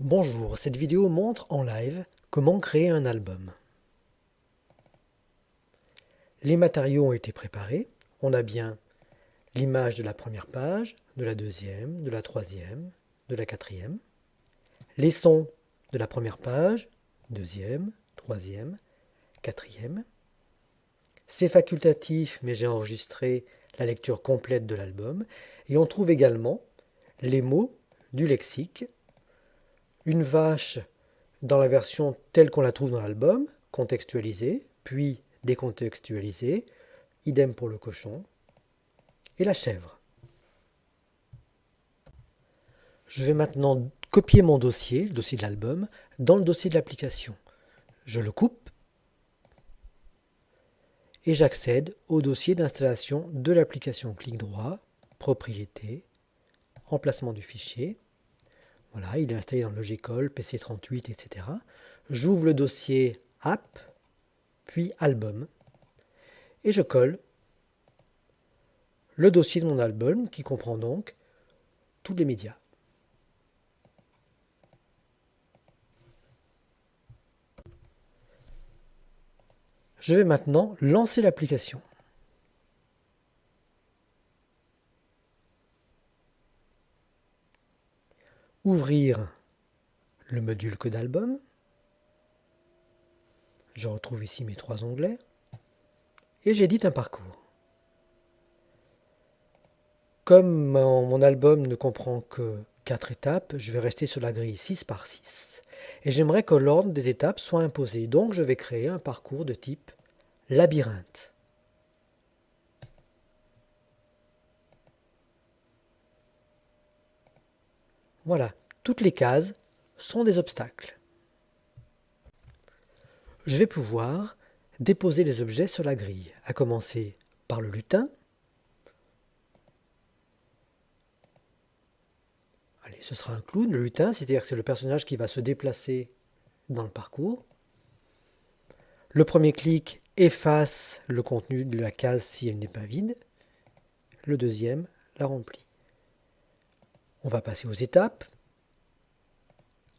Bonjour, cette vidéo montre en live comment créer un album. Les matériaux ont été préparés. On a bien l'image de la première page, de la deuxième, de la troisième, de la quatrième. Les sons de la première page, deuxième, troisième, quatrième. C'est facultatif, mais j'ai enregistré la lecture complète de l'album. Et on trouve également les mots du lexique, une vache dans la version telle qu'on la trouve dans l'album, contextualisée, puis décontextualisée, idem pour le cochon, et la chèvre. Je vais maintenant copier mon dossier, le dossier de l'album, dans le dossier de l'application. Je le coupe et j'accède au dossier d'installation de l'application. Clic droit, propriétés, emplacement du fichier. Voilà, il est installé dans Logicall, PC38, etc. J'ouvre le dossier App, puis Album, et je colle le dossier de mon album qui comprend donc tous les médias. Je vais maintenant lancer l'application. Ouvrir le module Code album. Je retrouve ici mes trois onglets et j'édite un parcours. Comme mon album ne comprend que 4 étapes, je vais rester sur la grille 6 par 6 et j'aimerais que l'ordre des étapes soit imposé. Donc je vais créer un parcours de type labyrinthe. Voilà, toutes les cases sont des obstacles. Je vais pouvoir déposer les objets sur la grille, à commencer par le lutin. Allez, ce sera un clown, le lutin, c'est-à-dire que c'est le personnage qui va se déplacer dans le parcours. Le premier clic efface le contenu de la case si elle n'est pas vide. Le deuxième la remplit. On va passer aux étapes.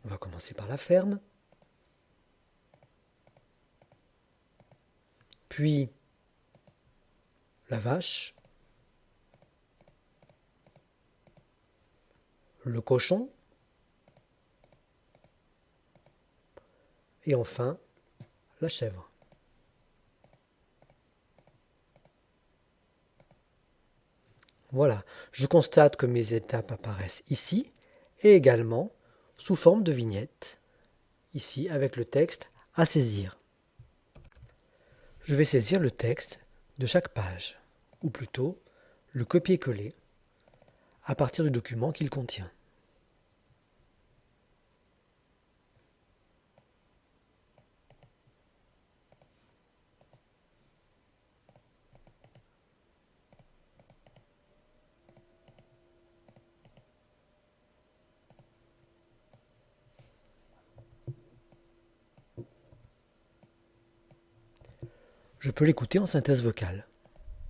On va commencer par la ferme. Puis la vache. Le cochon. Et enfin la chèvre. Voilà, je constate que mes étapes apparaissent ici et également sous forme de vignette, ici avec le texte à saisir. Je vais saisir le texte de chaque page, ou plutôt le copier-coller à partir du document qu'il contient. Je peux l'écouter en synthèse vocale.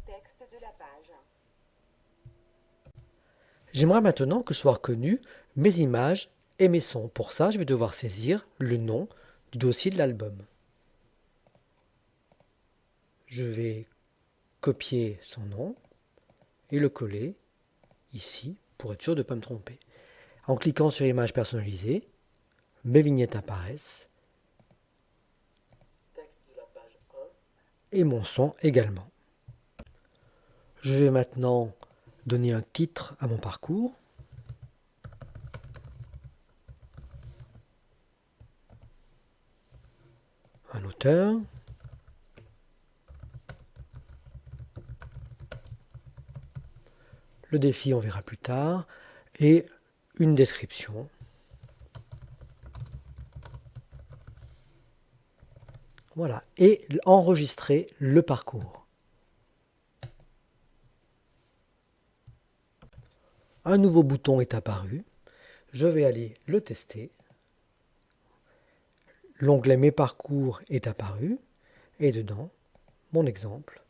Texte de la page. J'aimerais maintenant que soient reconnus mes images et mes sons. Pour ça, je vais devoir saisir le nom du dossier de l'album. Je vais copier son nom et le coller ici pour être sûr de ne pas me tromper. En cliquant sur Images personnalisées, mes vignettes apparaissent et mon son également. Je vais maintenant donner un titre à mon parcours. Un auteur. Le défi, on verra plus tard. Et une description. Voilà. Et enregistrer le parcours. Un nouveau bouton est apparu. Je vais aller le tester. L'onglet Mes parcours est apparu. Et dedans, mon exemple.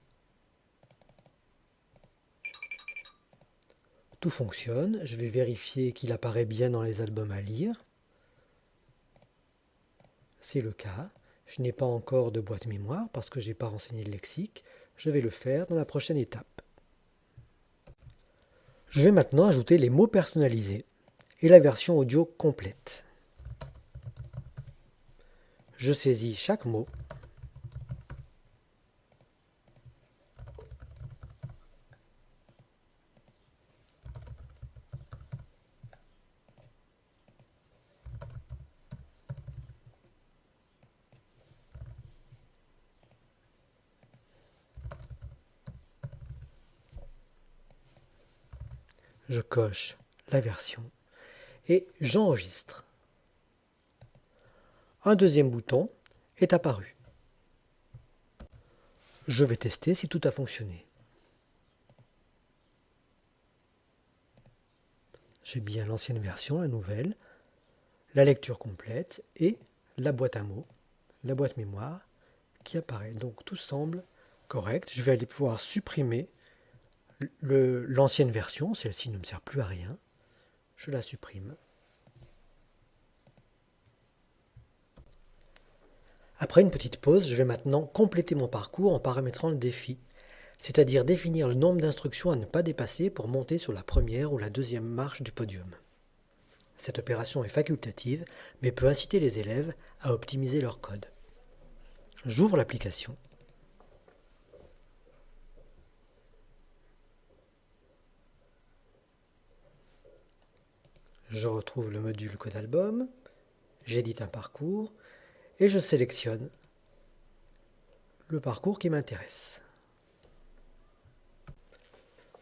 Tout fonctionne. Je vais vérifier qu'il apparaît bien dans les albums à lire. c'est le cas. Je n'ai pas encore de boîte mémoire parce que je n'ai pas renseigné le lexique. Je vais le faire dans la prochaine étape. Je vais maintenant ajouter les mots personnalisés et la version audio complète. Je saisis chaque mot. Je coche la version et j'enregistre. Un deuxième bouton est apparu. Je vais tester si tout a fonctionné. J'ai bien l'ancienne version, la nouvelle, la lecture complète et la boîte à mots, la boîte mémoire qui apparaît. Donc tout semble correct. Je vais aller pouvoir supprimer l'ancienne version, celle-ci ne me sert plus à rien. Je la supprime. Après une petite pause, je vais maintenant compléter mon parcours en paramétrant le défi, c'est-à-dire définir le nombre d'instructions à ne pas dépasser pour monter sur la première ou la deuxième marche du podium. Cette opération est facultative, mais peut inciter les élèves à optimiser leur code. J'ouvre l'application. Je retrouve le module code album, j'édite un parcours et je sélectionne le parcours qui m'intéresse.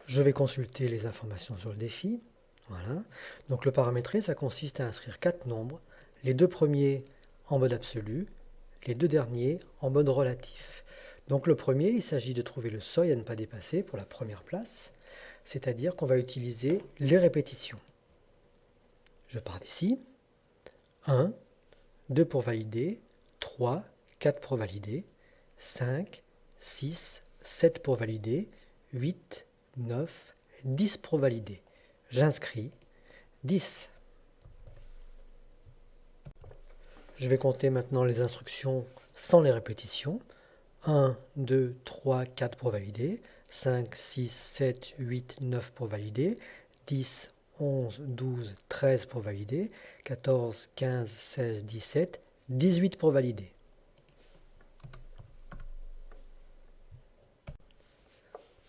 Je vais consulter les informations sur le défi. Voilà. Donc le paramétrer, ça consiste à inscrire 4 nombres, les 2 premiers en mode absolu, les 2 derniers en mode relatif. Donc le premier, il s'agit de trouver le seuil à ne pas dépasser pour la première place, c'est-à-dire qu'on va utiliser les répétitions. Je pars d'ici. 1, 2 pour valider, 3, 4 pour valider, 5, 6, 7 pour valider, 8, 9, 10 pour valider. J'inscris 10. Je vais compter maintenant les instructions sans les répétitions. 1, 2, 3, 4 pour valider, 5, 6, 7, 8, 9 pour valider, 10, 11, 12, 13 pour valider, 14, 15, 16, 17, 18 pour valider.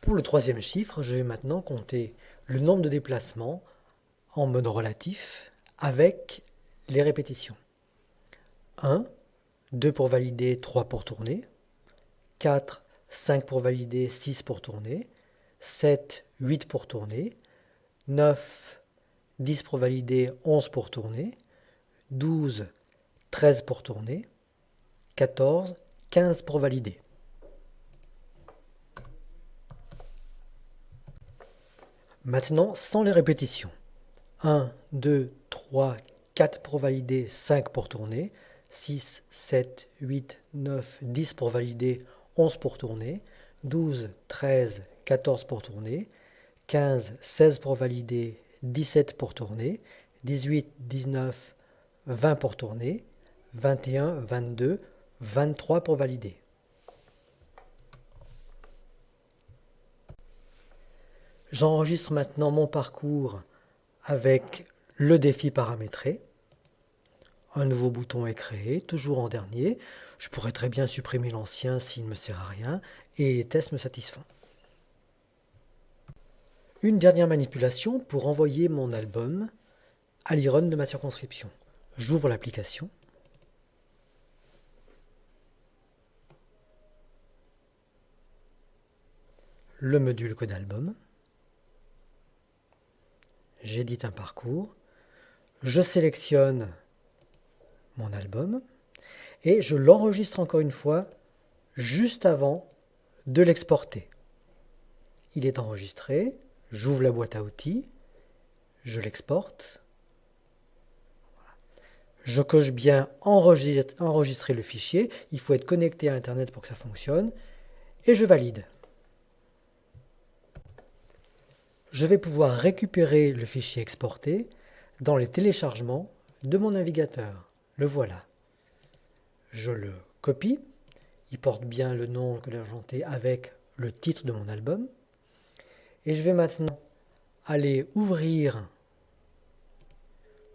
Pour le troisième chiffre, je vais maintenant compter le nombre de déplacements en mode relatif avec les répétitions. 1, 2 pour valider, 3 pour tourner, 4, 5 pour valider, 6 pour tourner, 7, 8 pour tourner, 9, 10 pour valider, 11 pour tourner, 12, 13 pour tourner, 14, 15 pour valider. Maintenant, sans les répétitions. 1, 2, 3, 4 pour valider, 5 pour tourner, 6, 7, 8, 9, 10 pour valider, 11 pour tourner, 12, 13, 14 pour tourner, 15, 16 pour valider, 17 pour tourner, 18, 19, 20 pour tourner, 21, 22, 23 pour valider. J'enregistre maintenant mon parcours avec le défi paramétré. Un nouveau bouton est créé, toujours en dernier. Je pourrais très bien supprimer l'ancien s'il ne me sert à rien et les tests me satisfont. Une dernière manipulation pour envoyer mon album à l'e-run de ma circonscription. J'ouvre l'application. Le module code album. J'édite un parcours. Je sélectionne mon album et je l'enregistre encore une fois juste avant de l'exporter. Il est enregistré. J'ouvre la boîte à outils, je l'exporte. Je coche bien enregistrer le fichier. Il faut être connecté à Internet pour que ça fonctionne. Et je valide. Je vais pouvoir récupérer le fichier exporté dans les téléchargements de mon navigateur. Le voilà. je le copie. Il porte bien le nom que l'argenté avec le titre de mon album. Et je vais maintenant aller ouvrir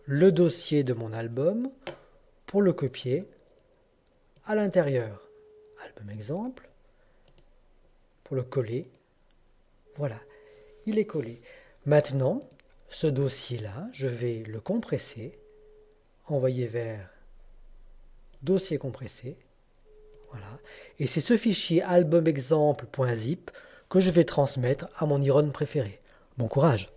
le dossier de mon album pour le copier à l'intérieur. Album exemple, pour le coller. Voilà, il est collé. Maintenant, ce dossier-là, je vais le compresser, envoyer vers dossier compressé. Voilà. Et c'est ce fichier albumexemple.zip que je vais transmettre à mon Iron préféré. Bon courage!